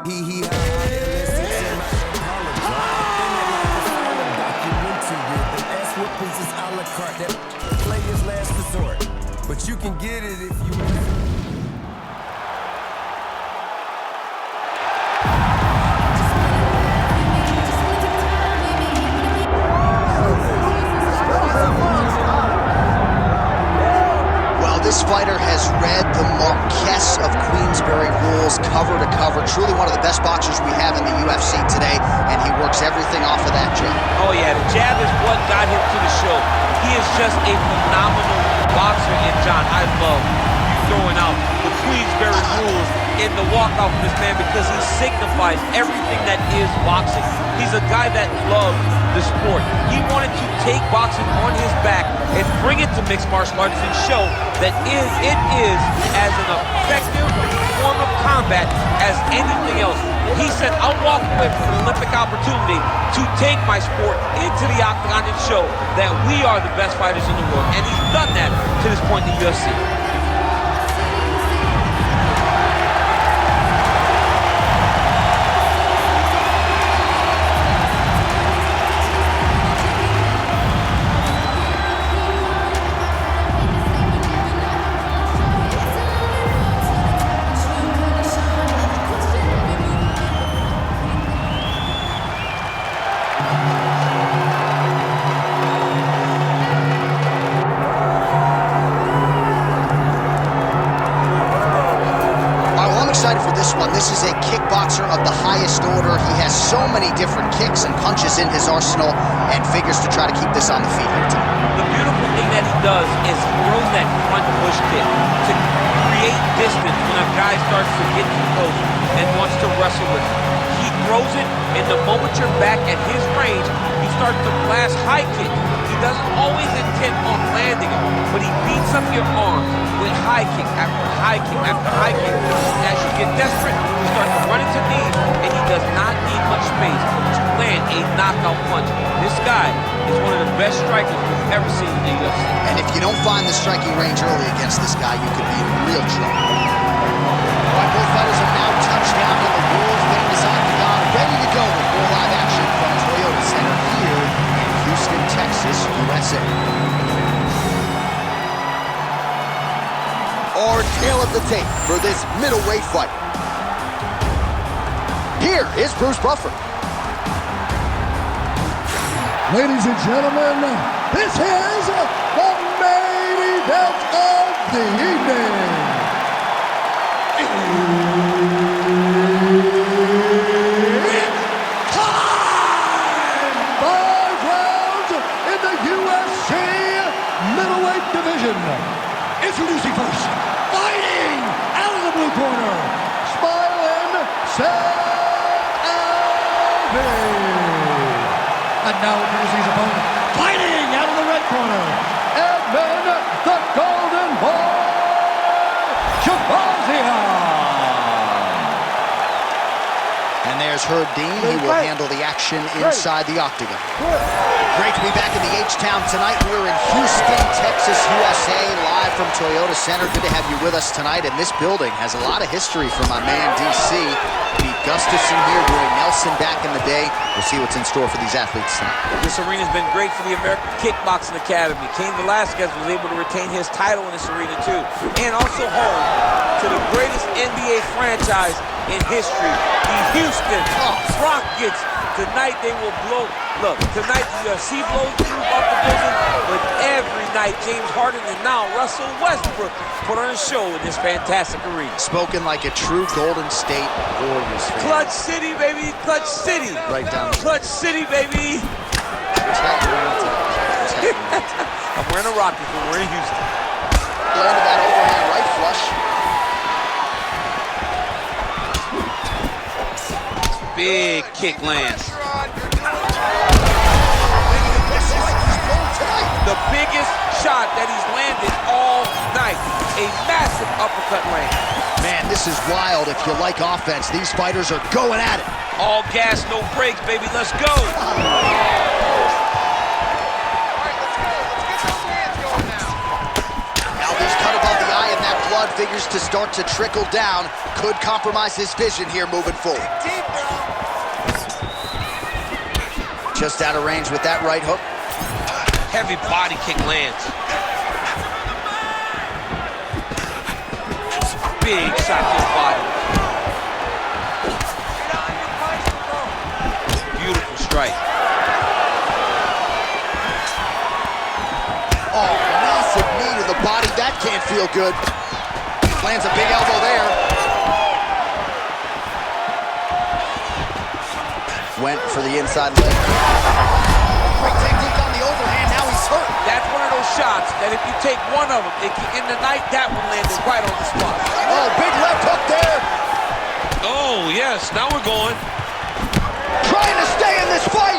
He listens in my documentary. The ass whoopings is a la carte. That player's last resort. But you can get it if you This fighter has read the Marquess of Queensberry rules cover to cover. Truly one of the best boxers we have in the UFC today, and he works everything off of that jab. Oh yeah, the jab is what got him to the show. He is just a phenomenal boxer, and John, I love you throwing out the Queensberry rules in the walkout for this man because he signifies everything that is boxing. He's a guy that loves the sport. He wanted to take boxing on his back and bring it to mixed martial arts and show that it is as an effective form of combat as anything else. He said, I'll walk away from an Olympic opportunity to take my sport into the octagon and show that we are the best fighters in the world. And he's done that to this point in the UFC. This is a kickboxer of the highest order. He has so many different kicks and punches in his arsenal and figures to try to keep this on the feet here tonight. The beautiful thing that he does is he throws that front push kick to create distance when a guy starts to get too close and wants to wrestle with him. He throws it, and the moment you're back at his range, he starts to blast high kicks. He doesn't always intend on landing it, but he beats up your arms with high kick after high kick after high kick. And as you get desperate, you start to run into knees, and he does not need much space to land a knockout punch. This guy is one of the best strikers we've ever seen in the UFC. And if you don't find the striking range early against this guy, you could be in real trouble. All right, both fighters are now touched down in the world-famous octagon, ready to go with more live action from Toyota Center here in Houston, Texas, USA. Our tale of the tape for this middleweight fight. Here is Bruce Buffer. Ladies and gentlemen, this is the main event of the evening. It's time! 5 rounds in the UFC middleweight division. Introducing first, fighting out of the blue corner, smiling Alvey. And now introducing his opponent, fighting out of the red corner, Edmen, the Golden Boy, Shahbazyan. And there's Herb Dean. He will handle the action inside the octagon. Great to be back in the H-Town tonight. We're in Houston, Texas, USA, live from Toyota Center. Good to have you with us tonight. And this building has a lot of history for my man, DC. Beat Gustafson here, Roy Nelson back in the day. We'll see what's in store for these athletes tonight. This arena's been great for the American Kickboxing Academy. Cain Velasquez was able to retain his title in this arena, too. And also home to the greatest NBA franchise in history, the Houston Rockets. Tonight they will blow. Look, tonight the UFC blows the roof off the building, but every night James Harden and now Russell Westbrook put on a show in this fantastic arena. Spoken like a true Golden State Warriors fan. Clutch City, baby, Clutch City. Right down the Clutch City, baby. I'm wearing a Rockets, but we're in Houston. Landed that overhand right flush. Big kick lands. The biggest shot that he's landed all night. A massive uppercut land. Man, this is wild. If you like offense, these fighters are going at it. All gas, no brakes, baby. Let's go. Alvey's cut above the eye in that blood figures to start to trickle down. Could compromise his vision here moving forward. Just out of range with that right hook. Heavy body kick lands. Big shot to the body. Beautiful strike. Oh, massive knee to the body. That can't feel good. Lands a big elbow there. Went for the inside leg. Quick technique on the overhand. Now he's hurt. That's one of those shots that if you take one of them, in the night, that one landed right on the spot. Oh, big left hook there. Oh, yes. Now we're going. Trying to stay in this fight.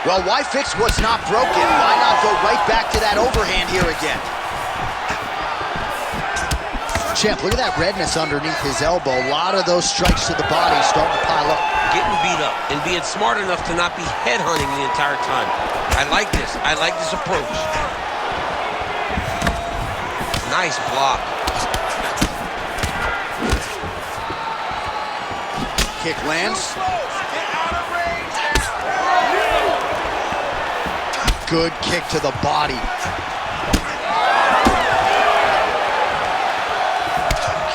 Well, why fix what's not broken? Why not go right back to that overhand here again? Champ, look at that redness underneath his elbow. A lot of those strikes to the body starting to pile up. Getting beat up and being smart enough to not be headhunting the entire time. I like this. I like this approach. Nice block. Kick lands. Good kick to the body.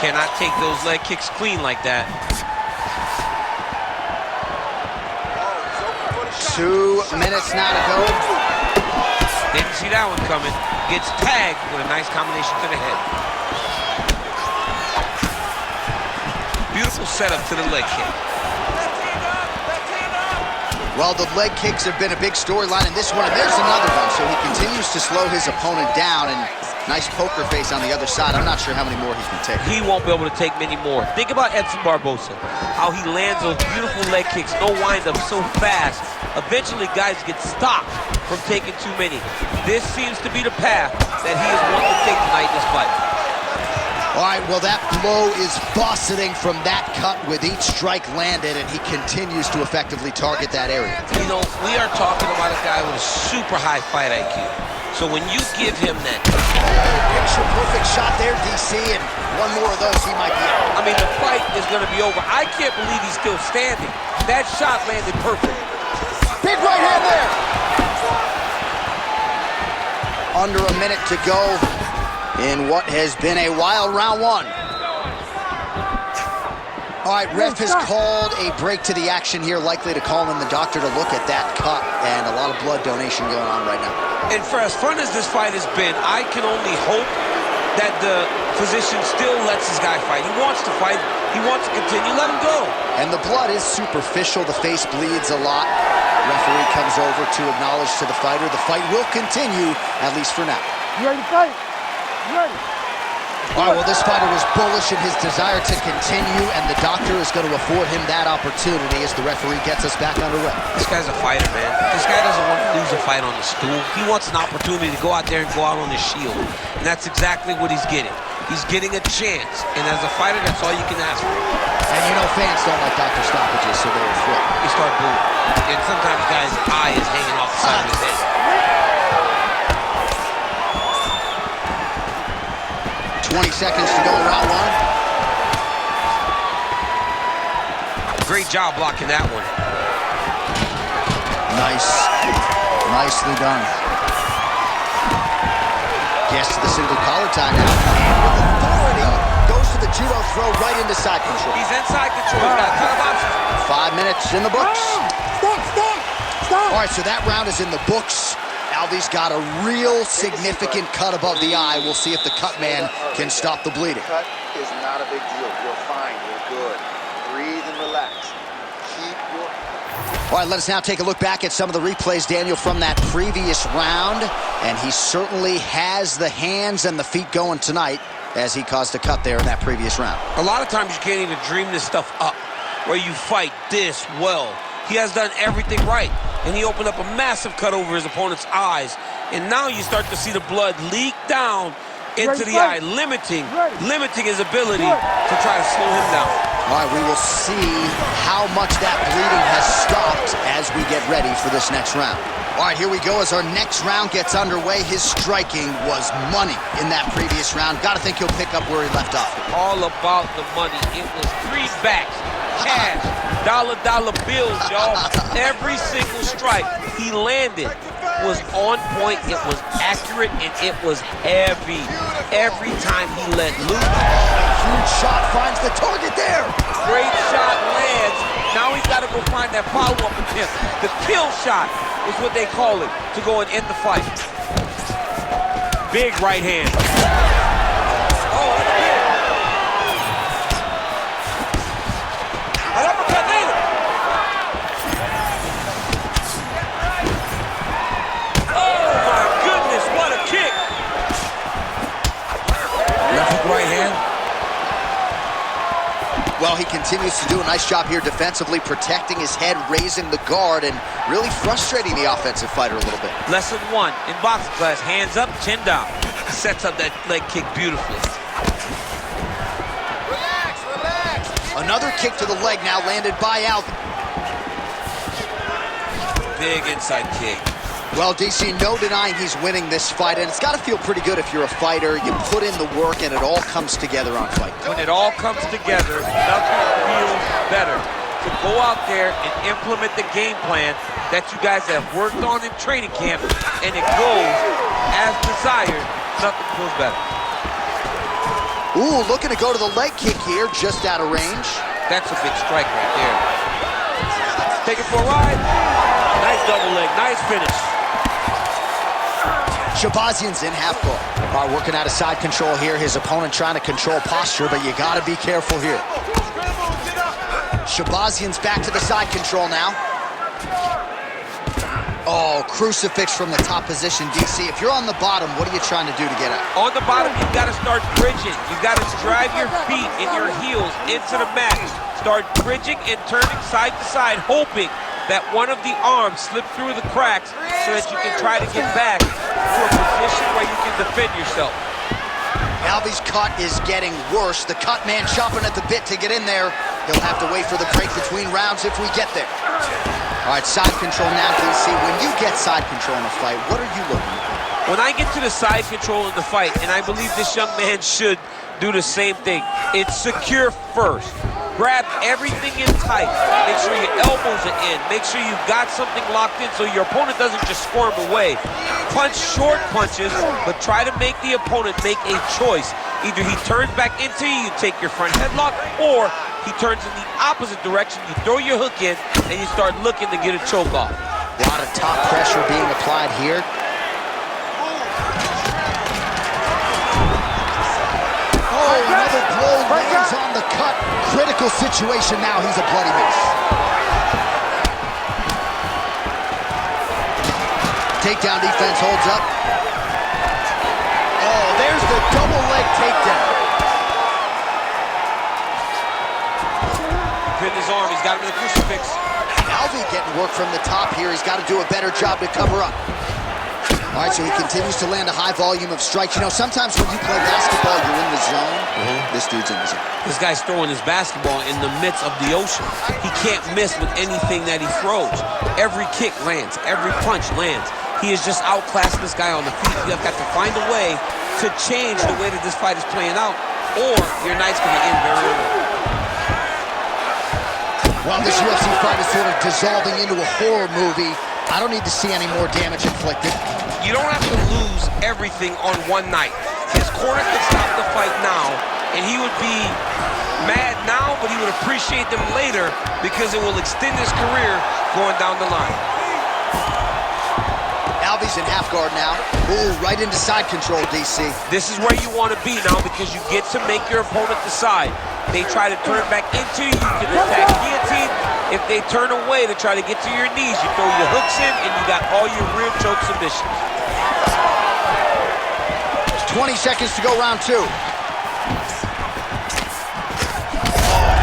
Cannot take those leg kicks clean like that. 2 minutes now to go. Didn't see that one coming. Gets tagged with a nice combination to the head. Beautiful setup to the leg kick. Well, the leg kicks have been a big storyline in this one, and there's another one. So he continues to slow his opponent down, and nice poker face on the other side. I'm not sure how many more he can take. He won't be able to take many more. Think about Edson Barbosa, how he lands those beautiful leg kicks, no wind-up, so fast. Eventually, guys get stopped from taking too many. This seems to be the path that he is wanting to take tonight in this fight. All right, well, that blow is buffeting from that cut with each strike landed, and he continues to effectively target that area. You know, we are talking about a guy with a super high fight IQ. So when you give him that... Picture-perfect shot there, DC, and one more of those he might be out. I mean, the fight is going to be over. I can't believe he's still standing. That shot landed perfect. Big right hand there. Under a minute to go in what has been a wild round one. All right, ref has called a break to the action here, likely to call in the doctor to look at that cut, and a lot of blood donation going on right now. And for as fun as this fight has been, I can only hope that the physician still lets this guy fight. He wants to fight. He wants to continue. Let him go. And the blood is superficial. The face bleeds a lot. Referee comes over to acknowledge to the fighter. The fight will continue, at least for now. You ready to fight? You ready? All right, well, this fighter was bullish in his desire to continue, and the doctor is going to afford him that opportunity as the referee gets us back underway. This guy's a fighter, man. This guy doesn't want to lose a fight on the stool. He wants an opportunity to go out there and go out on his shield. And that's exactly what he's getting. He's getting a chance. And as a fighter, that's all you can ask for. And you know fans don't like doctor stoppages, so they're thrilled. They start booing. And sometimes guys' eye is hanging off the side of his head. 20 seconds to go in round one. Great job blocking that one. Nicely done. Gets to the single collar tie now. And with authority, goes to the judo throw right into side control. He's inside control. He's got a ton of options. 5 minutes in the books. Stop. All right, so that round is in the books. Alvey's got a real significant cut above the eye. We'll see if the cut man can stop the bleeding. Cut is not a big deal. You're fine. You're good. Breathe and relax. Keep your... All right, let us now take a look back at some of the replays, Daniel, from that previous round. And he certainly has the hands and the feet going tonight as he caused a cut there in that previous round. A lot of times you can't even dream this stuff up, where you fight this well. He has done everything right, and he opened up a massive cut over his opponent's eyes. And now you start to see the blood leak down into the eye, limiting his ability to try to slow him down. All right, we will see how much that bleeding has stopped as we get ready for this next round. All right, here we go as our next round gets underway. His striking was money in that previous round. Got to think he'll pick up where he left off. All about the money. It was greenbacks, cash, dollar bills, y'all. Every single strike he landed was on point, it was accurate, and it was heavy. Every time he let loose. Huge shot finds the target there. Great shot lands. Now he's got to go find that follow-up attempt. The kill shot is what they call it, to go and end the fight. Big right hand. Oh, that's big. An uppercut later. Oh my goodness, what a kick. Left hook right hand. Well, he continues to do a nice job here defensively, protecting his head, raising the guard, and really frustrating the offensive fighter a little bit. Lesson 1 in boxing class, hands up, chin down. Sets up that leg kick beautifully. Relax. Another kick to the leg now landed by Alvey. Big inside kick. Well, DC, no denying he's winning this fight, and it's got to feel pretty good if you're a fighter. You put in the work, and it all comes together on fight day. When it all comes together, nothing feels better. To go out there and implement the game plan that you guys have worked on in training camp, and it goes as desired, nothing feels better. Ooh, looking to go to the leg kick here, just out of range. That's a big strike right there. Take it for a ride. Nice double leg, nice finish. Shahbazyan's in half guard. All right, working out of side control here. His opponent trying to control posture, but you got to be careful here. Shahbazyan's back to the side control now. Oh, crucifix from the top position, DC. If you're on the bottom, what are you trying to do to get out? On the bottom, you've got to start bridging. You've got to drive your feet and your heels into the mat. Start bridging and turning side to side, hoping that one of the arms slip through the cracks so that you can try to get back to a position where you can defend yourself. Alvey's cut is getting worse. The cut man chomping at the bit to get in there. He'll have to wait for the break between rounds if we get there. All right, side control now, DC. When you get side control in a fight, what are you looking at? When I get to the side control in the fight, and I believe this young man should do the same thing, it's secure first. Grab everything in tight. Make sure your elbows are in. Make sure you've got something locked in so your opponent doesn't just squirm away. Punch short punches, but try to make the opponent make a choice. Either he turns back into you, you take your front headlock, or he turns in the opposite direction, you throw your hook in, and you start looking to get a choke off. A lot of top pressure being applied here. Oh, another blow lands on the cut. Critical situation now. He's a bloody mess. Takedown defense holds up. Oh, there's the double leg takedown. Pinned his arm, he's got him in the crucifix. Alvey getting work from the top here. He's got to do a better job to cover up. All right, so he continues to land a high volume of strikes. You know, sometimes when you play basketball, you're in the zone. This dude's in the zone. This guy's throwing his basketball in the midst of the ocean. He can't miss with anything that he throws. Every kick lands, every punch lands. He is just outclassing this guy on the feet. You have got to find a way to change the way that this fight is playing out, or your night's going to end very early. While this UFC fight is sort of dissolving into a horror movie, I don't need to see any more damage inflicted. You don't have to lose everything on one night. His corner could stop the fight now, and he would be mad now, but he would appreciate them later because it will extend his career going down the line. Alvey's in half guard now. Ooh, right into side control, DC. This is where you want to be now because you get to make your opponent decide. They try to turn back into you, you can attack guillotine. If they turn away to try to get to your knees, you throw your hooks in and you got all your rear choke submissions. 20 seconds to go, round 2. Oh,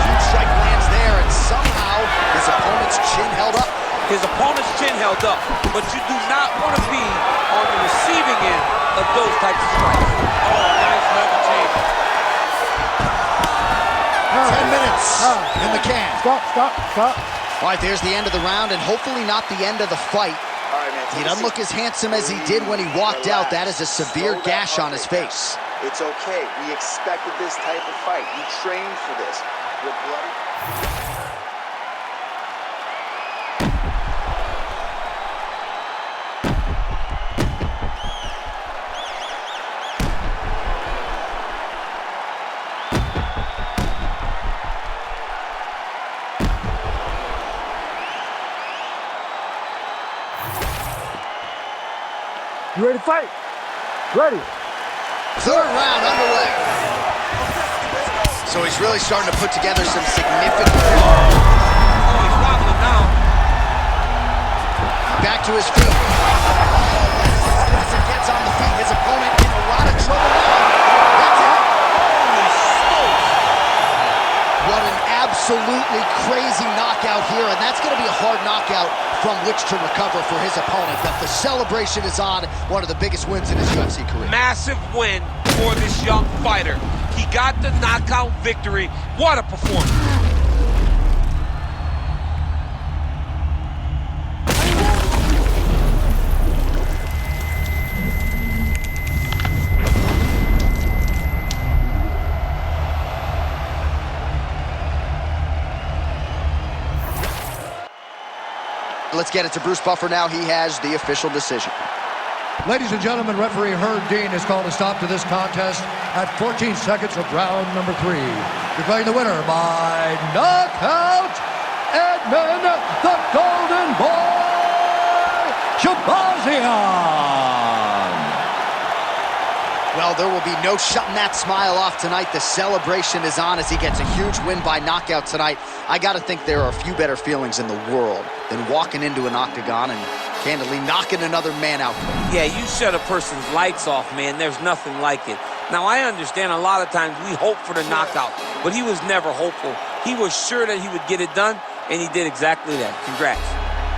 huge strike lands there, and somehow his opponent's chin held up. His opponent's chin held up, but you do not want to be on the receiving end of those types of strikes. Oh, nice level change. 10 minutes in the can. Stop. All right, there's the end of the round, and hopefully not the end of the fight. All right, man. He doesn't look as handsome as he did when he walked out. That is a severe gash on his face. It's okay. We expected this type of fight. You trained for this. You're bloody. You ready to fight? Ready. Third round underway. So he's really starting to put together some significant... Oh, he's wobbling now. Back to his feet. As he gets on the feet, his opponent in a lot of trouble now. That's it. Holy smokes. What an absolutely crazy knockout here, and that's going to be a hard knockout from which to recover for his opponent. But the celebration is on, one of the biggest wins in his UFC career. Massive win for this young fighter. He got the knockout victory. What a performance. Let's get it to Bruce Buffer now. He has the official decision. Ladies and gentlemen, referee Herb Dean has called a stop to this contest at 14 seconds of round number 3. Declaring the winner by knockout, Edmen, the Golden Boy, Shahbazyan. Well, there will be no shutting that smile off tonight. The celebration is on as he gets a huge win by knockout tonight. I got to think there are a few better feelings in the world than walking into an octagon and candidly knocking another man out. Yeah, you shut a person's lights off, man. There's nothing like it. Now, I understand a lot of times we hope for the knockout, but he was never hopeful. He was sure that he would get it done, and he did exactly that. Congrats.